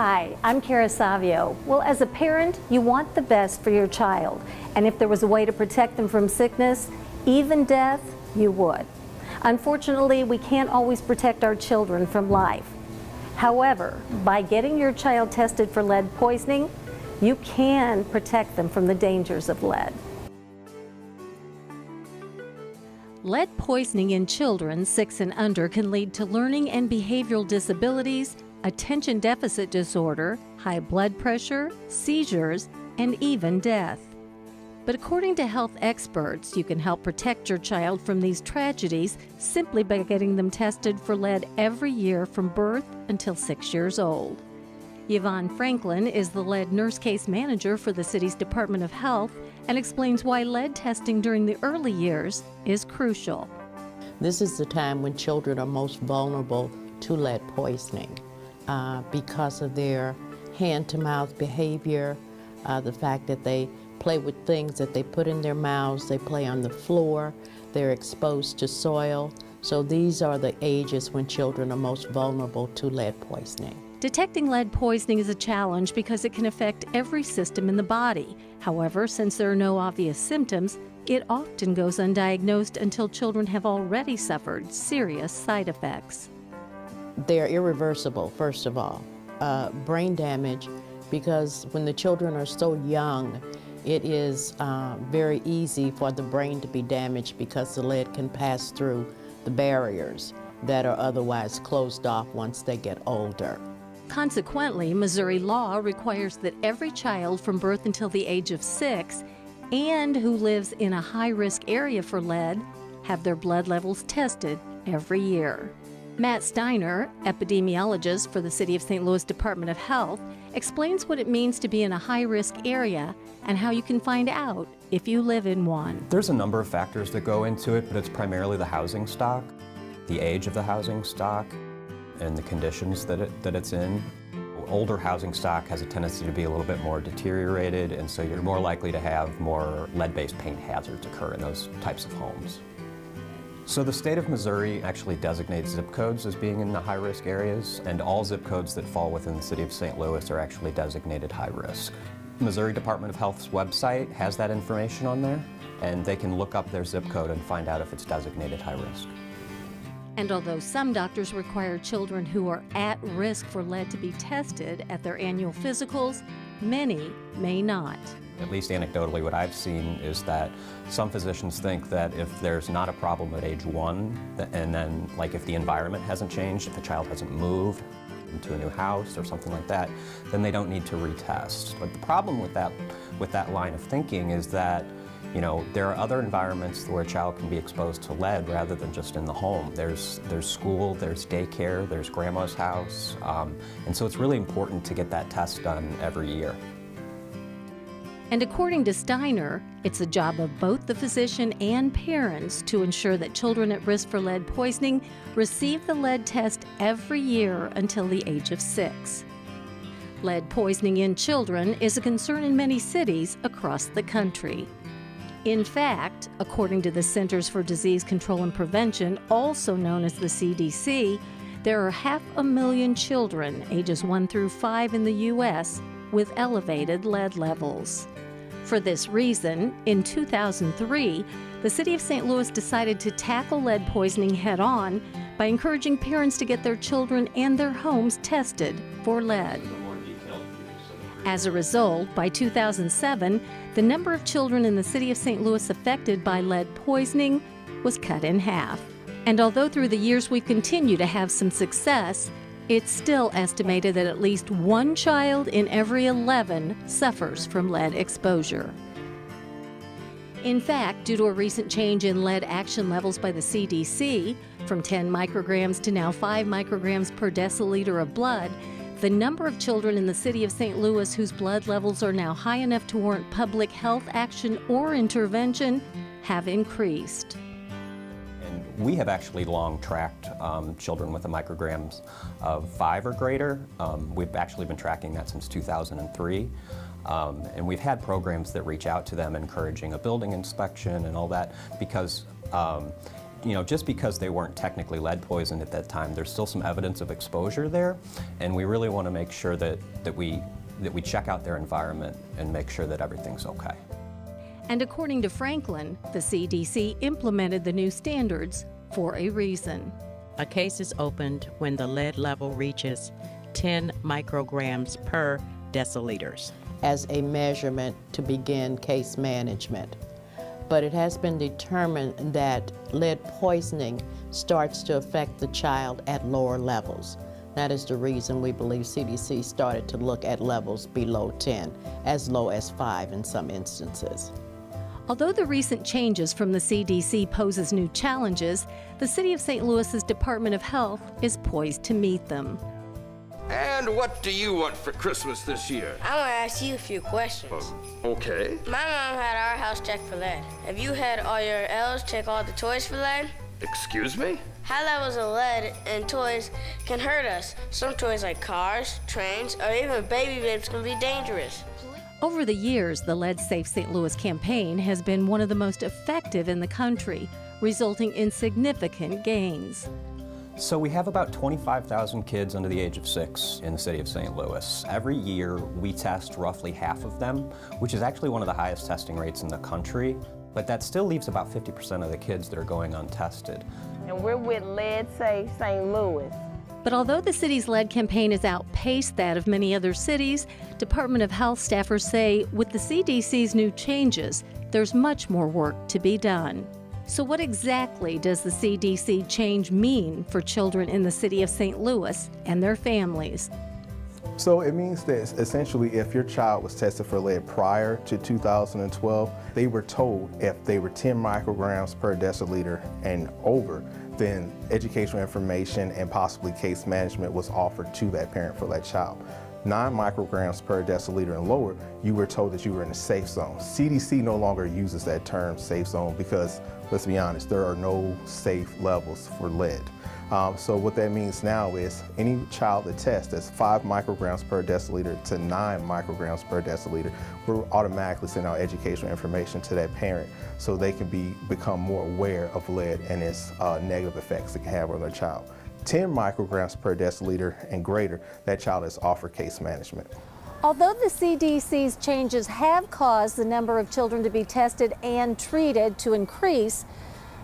Hi, I'm Kara Savio. Well, as a parent, you want the best for your child. And if there was a way to protect them from sickness, even death, you would. Unfortunately, we can't always protect our children from life. However, by getting your child tested for lead poisoning, you can protect them from the dangers of lead. Lead poisoning in children 6 and under can lead to learning and behavioral disabilities, attention deficit disorder, high blood pressure, seizures, and even death. But according to health experts, you can help protect your child from these tragedies simply by getting them tested for lead every year from birth until 6 years old. Yvonne Franklin is the lead nurse case manager for the city's Department of Health and explains why lead testing during the early years is crucial. This is the time when children are most vulnerable to lead poisoning because of their hand-to-mouth behavior, the fact that they play with things that they put in their mouths, they play on the floor, they're exposed to soil. So these are the ages when children are most vulnerable to lead poisoning. Detecting lead poisoning is a challenge because it can affect every system in the body. However, since there are no obvious symptoms, it often goes undiagnosed until children have already suffered serious side effects. They're irreversible, first of all. Brain damage, because when the children are so young, it is very easy for the brain to be damaged because the lead can pass through the barriers that are otherwise closed off once they get older. Consequently, Missouri law requires that every child from birth until the age of 6 and who lives in a high-risk area for lead have their blood levels tested every year. Matt Steiner, epidemiologist for the City of St. Louis Department of Health, explains what it means to be in a high-risk area and how you can find out if you live in one. There's a number of factors that go into it, but it's primarily the housing stock, the age of the housing stock, and the conditions that it's in. Older housing stock has a tendency to be a little bit more deteriorated, and so you're more likely to have more lead-based paint hazards occur in those types of homes. So the state of Missouri actually designates zip codes as being in the high-risk areas, and all zip codes that fall within the city of St. Louis are actually designated high-risk. Missouri Department of Health's website has that information on there, and they can look up their zip code and find out if it's designated high-risk. And although some doctors require children who are at risk for lead to be tested at their annual physicals, many may not. At least anecdotally, what I've seen is that some physicians think that if there's not a problem at age 1, and then like if the environment hasn't changed, if the child hasn't moved into a new house or something like that, then they don't need to retest. But the problem with that line of thinking is that there are other environments where a child can be exposed to lead rather than just in the home. There's school, there's daycare, there's grandma's house, and so it's really important to get that test done every year. And according to Steiner, it's the job of both the physician and parents to ensure that children at risk for lead poisoning receive the lead test every year until the age of 6. Lead poisoning in children is a concern in many cities across the country. In fact, according to the Centers for Disease Control and Prevention, also known as the CDC, there are 500,000 children ages 1 through 5 in the U.S. with elevated lead levels. For this reason, in 2003, the City of St. Louis decided to tackle lead poisoning head-on by encouraging parents to get their children and their homes tested for lead. As a result, by 2007, the number of children in the City of St. Louis affected by lead poisoning was cut in half. And although through the years we've continued to have some success, it's still estimated that at least 1 child in every 11 suffers from lead exposure. In fact, due to a recent change in lead action levels by the CDC, from 10 micrograms to now 5 micrograms per deciliter of blood, the number of children in the city of St. Louis whose blood levels are now high enough to warrant public health action or intervention have increased. We have actually long tracked children with the micrograms of 5 or greater. We've actually been tracking that since 2003. And we've had programs that reach out to them encouraging a building inspection and all that because just because they weren't technically lead poisoned at that time, there's still some evidence of exposure there, and we really want to make sure that we check out their environment and make sure that everything's okay. And according to Franklin, the CDC implemented the new standards for a reason. A case is opened when the lead level reaches 10 micrograms per deciliters as a measurement to begin case management. But it has been determined that lead poisoning starts to affect the child at lower levels. That is the reason we believe CDC started to look at levels below 10, as low as 5 in some instances. Although the recent changes from the CDC poses new challenges, the City of St. Louis's Department of Health is poised to meet them. And what do you want for Christmas this year? I want to ask you a few questions. Okay. My mom had our house checked for lead. Have you had all your elves check all the toys for lead? Excuse me? High levels of lead in toys can hurt us. Some toys like cars, trains, or even baby bibs can be dangerous. Over the years, the Lead Safe St. Louis campaign has been one of the most effective in the country, resulting in significant gains. So we have about 25,000 kids under the age of 6 in the city of St. Louis. Every year we test roughly half of them, which is actually one of the highest testing rates in the country, but that still leaves about 50% of the kids that are going untested. And we're with Lead Safe St. Louis. But although the city's lead campaign has outpaced that of many other cities, Department of Health staffers say with the CDC's new changes, there's much more work to be done. So what exactly does the CDC change mean for children in the city of St. Louis and their families? So it means that essentially if your child was tested for lead prior to 2012, they were told if they were 10 micrograms per deciliter and over, then educational information and possibly case management was offered to that parent for that child. 9 micrograms per deciliter and lower, you were told that you were in a safe zone. CDC no longer uses that term safe zone because, let's be honest, there are no safe levels for lead. So what that means now is any child that tests that's 5 micrograms per deciliter to 9 micrograms per deciliter, we're automatically sending out educational information to that parent so they can become more aware of lead and its negative effects it can have on their child. 10 micrograms per deciliter and greater, that child is offered case management. Although the CDC's changes have caused the number of children to be tested and treated to increase,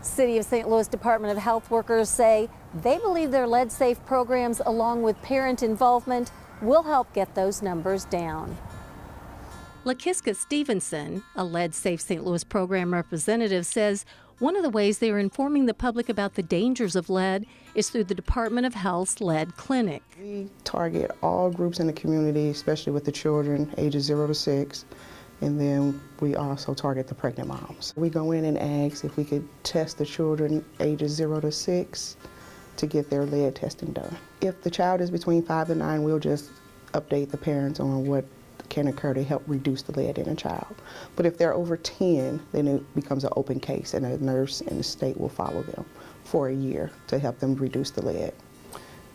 City of St. Louis Department of Health workers say they believe their lead safe programs, along with parent involvement, will help get those numbers down. LaKiska Stevenson, a Lead Safe St. Louis program representative, says one of the ways they are informing the public about the dangers of lead is through the Department of Health's lead clinic. We target all groups in the community, especially with the children ages 0 to 6, and then we also target the pregnant moms. We go in and ask if we could test the children ages 0 to 6 to get their lead testing done. If the child is between 5 and 9, we'll just update the parents on what can occur to help reduce the lead in a child. But if they're over 10, then it becomes an open case and a nurse in the state will follow them for a year to help them reduce the lead.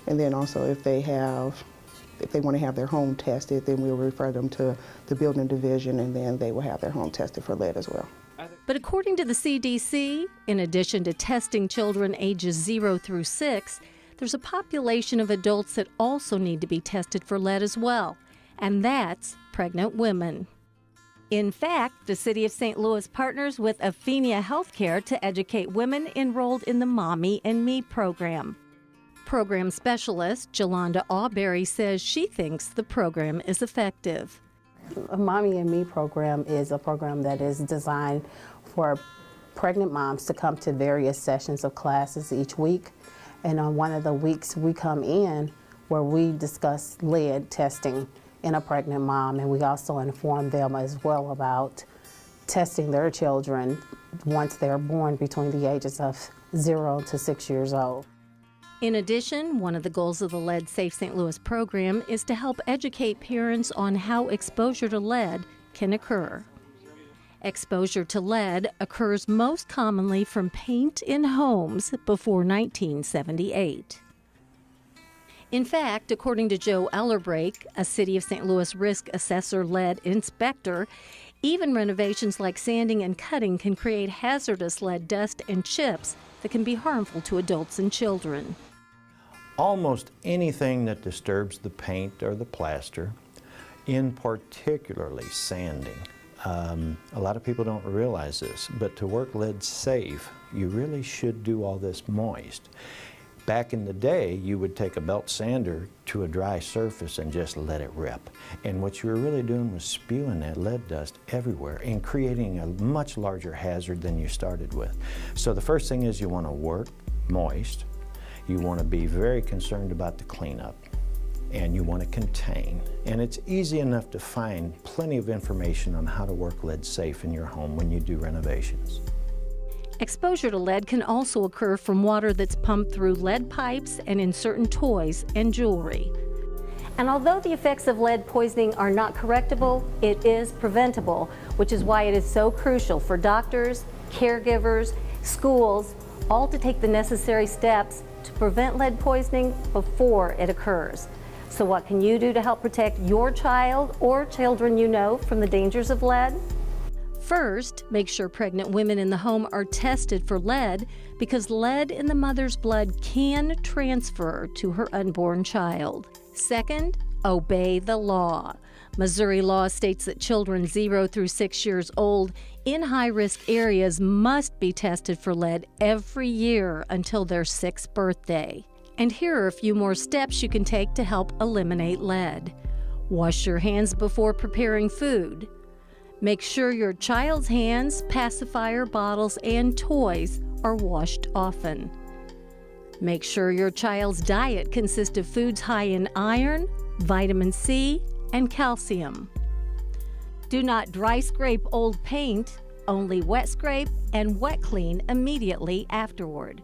And then also if they want to have their home tested, then we'll refer them to the building division and then they will have their home tested for lead as well. But according to the CDC, in addition to testing children ages 0 through 6, there's a population of adults that also need to be tested for lead as well, and that's pregnant women. In fact, the City of St. Louis partners with Athenia Healthcare to educate women enrolled in the Mommy and Me program. Program specialist Jolanda Awberry says she thinks the program is effective. Mommy and Me program is a program that is designed for pregnant moms to come to various sessions of classes each week. And on one of the weeks we come in where we discuss lead testing in a pregnant mom, and we also inform them as well about testing their children once they're born between the ages of 0 to 6 years old. In addition, one of the goals of the Lead Safe St. Louis program is to help educate parents on how exposure to lead can occur. Exposure to lead occurs most commonly from paint in homes before 1978. In fact, according to Joe Ellerbrake, a City of St. Louis risk assessor lead inspector, even renovations like sanding and cutting can create hazardous lead dust and chips that can be harmful to adults and children. Almost anything that disturbs the paint or the plaster, in particularly sanding. A lot of people don't realize this, but to work lead safe, you really should do all this moist. Back in the day, you would take a belt sander to a dry surface and just let it rip. And what you were really doing was spewing that lead dust everywhere and creating a much larger hazard than you started with. So the first thing is you want to work moist. You want to be very concerned about the cleanup, and you want to contain. And it's easy enough to find plenty of information on how to work lead safe in your home when you do renovations. Exposure to lead can also occur from water that's pumped through lead pipes and in certain toys and jewelry. And although the effects of lead poisoning are not correctable, it is preventable, which is why it is so crucial for doctors, caregivers, schools, all to take the necessary steps to prevent lead poisoning before it occurs. So what can you do to help protect your child or children you know from the dangers of lead? First, make sure pregnant women in the home are tested for lead because lead in the mother's blood can transfer to her unborn child. Second, obey the law. Missouri law states that children 0 through 6 years old in high-risk areas must be tested for lead every year until their 6th birthday. And here are a few more steps you can take to help eliminate lead. Wash your hands before preparing food. Make sure your child's hands, pacifier bottles, and toys are washed often. Make sure your child's diet consists of foods high in iron, vitamin C, and calcium. Do not dry scrape old paint, only wet scrape and wet clean immediately afterward.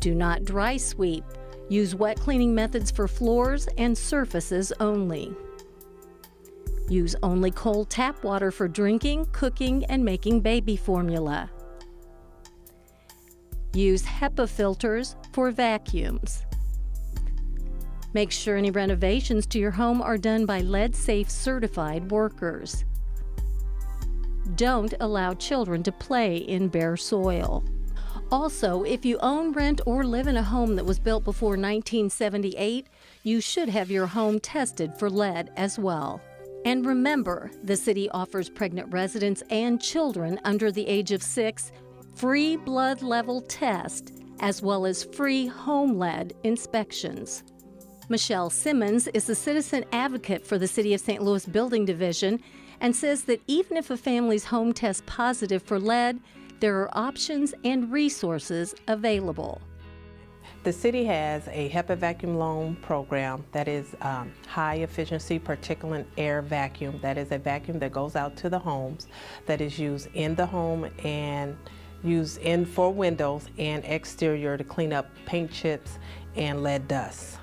Do not dry sweep. Use wet cleaning methods for floors and surfaces only. Use only cold tap water for drinking, cooking, and making baby formula. Use HEPA filters for vacuums. Make sure any renovations to your home are done by lead-safe certified workers. Don't allow children to play in bare soil. Also, if you own, rent, or live in a home that was built before 1978, you should have your home tested for lead as well. And remember, the city offers pregnant residents and children under the age of 6 free blood level test, as well as free home lead inspections. Michelle Simmons is a citizen advocate for the City of St. Louis Building Division and says that even if a family's home tests positive for lead, there are options and resources available. The city has a HEPA vacuum loan program that is high efficiency particulate air vacuum. That is a vacuum that goes out to the homes, that is used in the home and used in for windows and exterior to clean up paint chips and lead dust.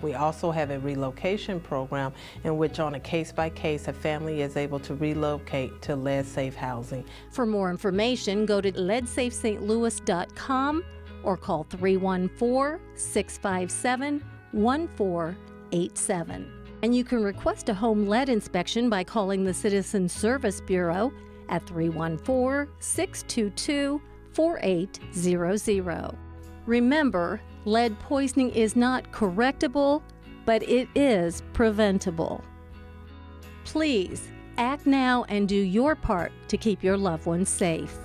We also have a relocation program in which on a case-by-case a family is able to relocate to lead-safe housing. For more information, go to leadsafestlouis.com or call 314-657-1487. And you can request a home lead inspection by calling the Citizen Service Bureau at 314-622-4800. Remember, lead poisoning is not correctable, but it is preventable. Please act now and do your part to keep your loved ones safe.